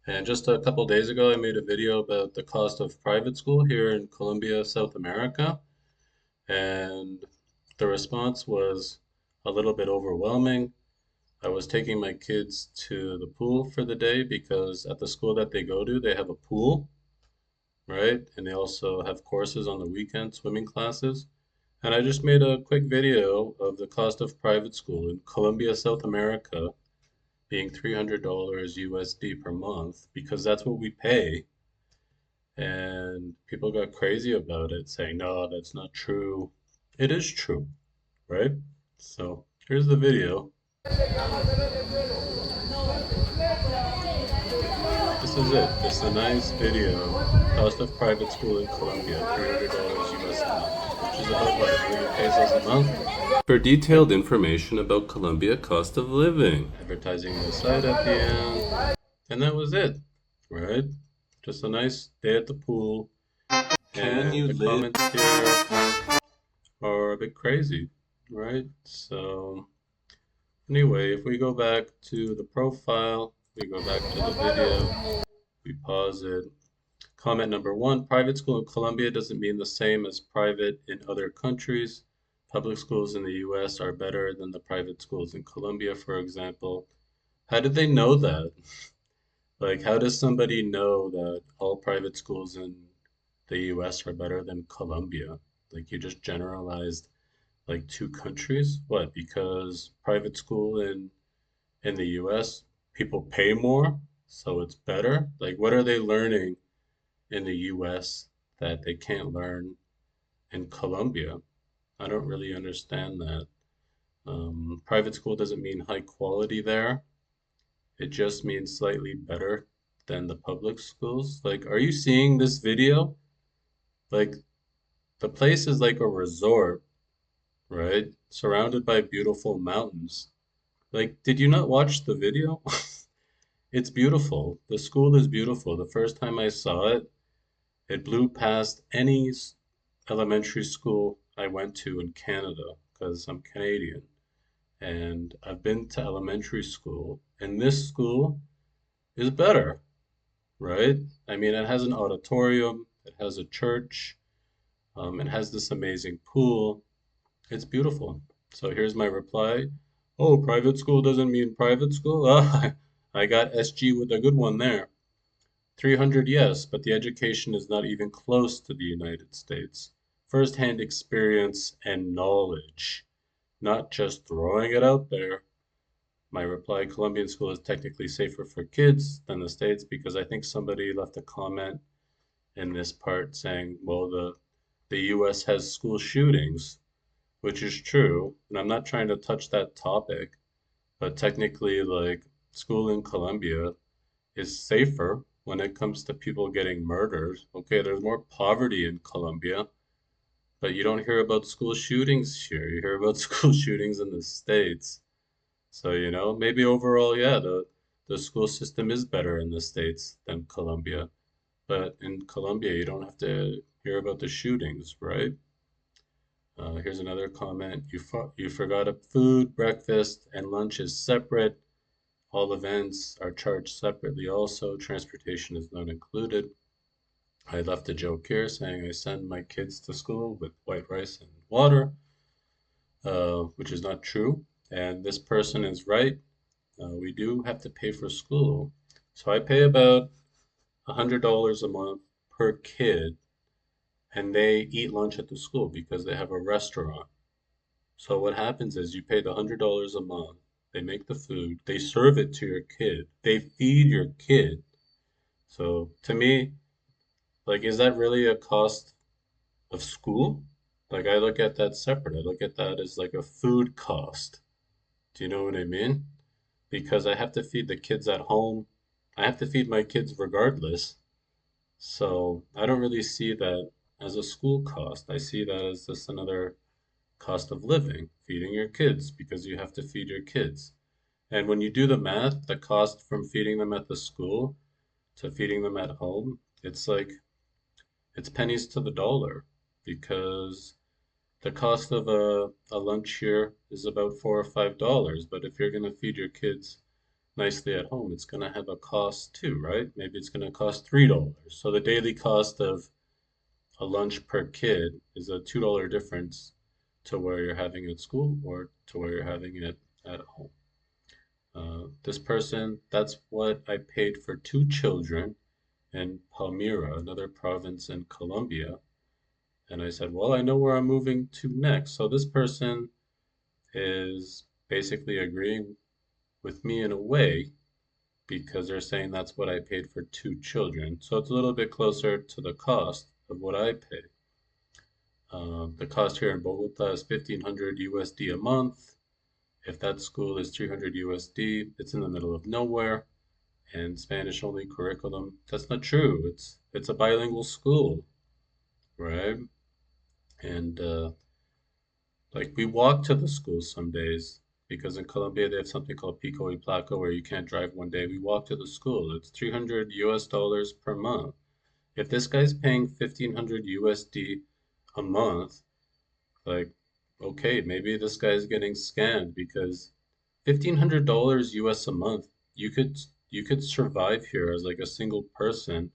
And just a couple days ago, I made a video about the cost of private school here in Colombia, South America. And the response was a little bit overwhelming. I was taking my kids to the pool for the day because at the school that they go to, they have a pool, right? And they also have courses on the weekend, swimming classes. And I just made a quick video of the cost of private school in Colombia, South America, being $300 USD per month because that's what we pay. And people got crazy about it, saying, no, that's not true. It is true, right? So here's the video. This is it. It's a nice video. Cost of private school in Colombia, $300 US a month, which is about what, a million pesos a month? For detailed information about Colombia cost of living. Advertising the site at the end. And that was it, right? Just a nice day at the pool. Can you And the live? comments here are a bit crazy, right? So anyway, if we go back to the profile, we go back to the video, we pause it. Comment number one, private school in Colombia doesn't mean the same as private in other countries. Public schools in the US are better than the private schools in Colombia, for example. How did they know that? Like, how does somebody know that all private schools in the US are better than Colombia? Like, you just generalized like two countries? What? Because private school in the US, people pay more, so it's better? Like, what are they learning in the US that they can't learn in Colombia? I don't really understand that. Private school doesn't mean high quality there. It just means slightly better than the public schools. Like, are you seeing this video? Like, the place is like a resort, right? Surrounded by beautiful mountains. Like, did you not watch the video? It's beautiful. The school is beautiful. The first time I saw it, it blew past any elementary school I went to in Canada because I'm Canadian. And I've been to elementary school, and this school is better, right? I mean, it has an auditorium, it has a church, it has this amazing pool. It's beautiful. So here's my reply. Oh, private school doesn't mean private school? I got SG with a good one there. 300, yes, but the education is not even close to the United States. First-hand experience and knowledge, not just throwing it out there. My reply, Colombian school is technically safer for kids than the States because I think somebody left a comment in this part saying, well, the US has school shootings, which is true. And I'm not trying to touch that topic, but technically, like, school in Colombia is safer when it comes to people getting murdered. Okay, there's more poverty in Colombia, but you don't hear about school shootings here. You hear about school shootings in the States. So, maybe overall, yeah, the school system is better in the States than Colombia. But in Colombia, you don't have to hear about the shootings, right? Here's another comment. You forgot a food, breakfast, and lunch is separate. All events are charged separately also. Transportation is not included. I left a joke here saying I send my kids to school with white rice and water, which is not true. And this person is right. We do have to pay for school. So I pay about $100 a month per kid, and they eat lunch at the school because they have a restaurant. So what happens is you pay the $100 a month, they make the food, they serve it to your kid, they feed your kid. So to me, like, is that really a cost of school? Like, I look at that separate. I look at that as like a food cost. Do you know what I mean? Because I have to feed the kids at home. I have to feed my kids regardless. So I don't really see that as a school cost. I see that as just another cost of living, feeding your kids because you have to feed your kids. And when you do the math, the cost from feeding them at the school to feeding them at home, it's like it's pennies to the dollar because the cost of a lunch here is about $4 or $5. But if you're going to feed your kids nicely at home, it's going to have a cost too, right? Maybe it's going to cost $3. So the daily cost of a lunch per kid is a $2 difference to where you're having it at school or to where you're having it at home. This person, that's what I paid for two children in Palmyra, another province in Colombia. And I said, well, I know where I'm moving to next. So this person is basically agreeing with me in a way because they're saying that's what I paid for two children. So it's a little bit closer to the cost of what I pay. The cost here in Bogota is 1500 USD a month. If that school is 300 USD, it's in the middle of nowhere and Spanish only curriculum. That's not true. It's a bilingual school, right? And like we walk to the school some days because in Colombia they have something called Pico y Placo where you can't drive one day. We walk to the school. It's 300 US dollars per month. If this guy's paying 1500 USD a month, like, okay, maybe this guy's getting scammed because $1,500 US a month, you could survive here as like a single person,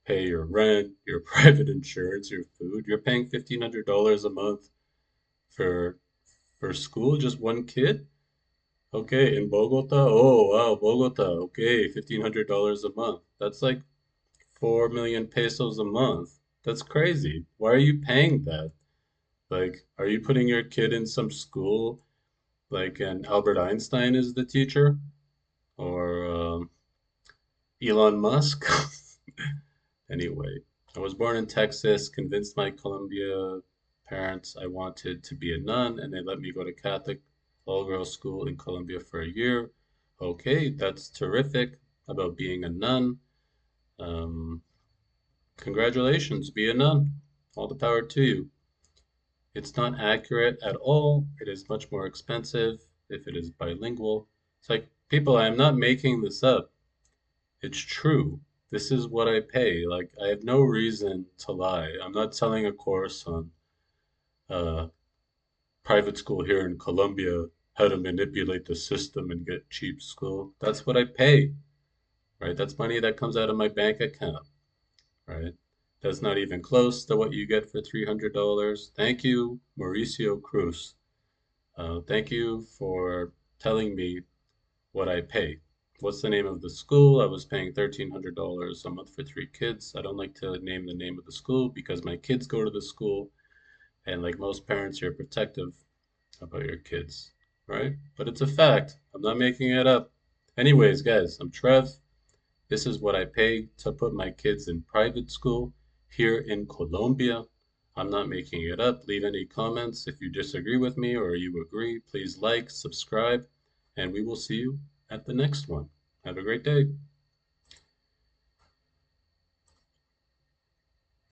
pay your rent, your private insurance, your food. You're paying $1,500 a month for school, just one kid. Okay, in Bogota. Oh wow, Bogota. Okay, $1,500 a month. That's like 4 million pesos a month. That's crazy. Why are you paying that? Like, are you putting your kid in some school like an Albert Einstein is the teacher or Elon Musk? Anyway, I was born in Texas, convinced my Colombia parents I wanted to be a nun, and they let me go to Catholic all-girls school in Colombia for a year. Okay, that's terrific about being a nun. Um, Congratulations, be a nun. All the power to you. It's not accurate at all. It is much more expensive if it is bilingual. It's like, people, I'm not making this up. It's true. This is what I pay. Like, I have no reason to lie. I'm not selling a course on uh, private school here in Colombia, how to manipulate the system and get cheap school. That's what I pay, right? That's money that comes out of my bank account, right? That's not even close to what you get for $300. Thank you, Mauricio Cruz. Thank you for telling me what I pay. What's the name of the school? I was paying $1,300 a month for three kids. I don't like to name the name of the school because my kids go to the school, and like most parents, you're protective about your kids, right? But it's a fact. I'm not making it up. Anyways, guys, I'm Trev. This is what I pay to put my kids in private school here in Colombia. I'm not making it up. Leave any comments if you disagree with me or you agree. Please like, subscribe, and we will see you at the next one. Have a great day.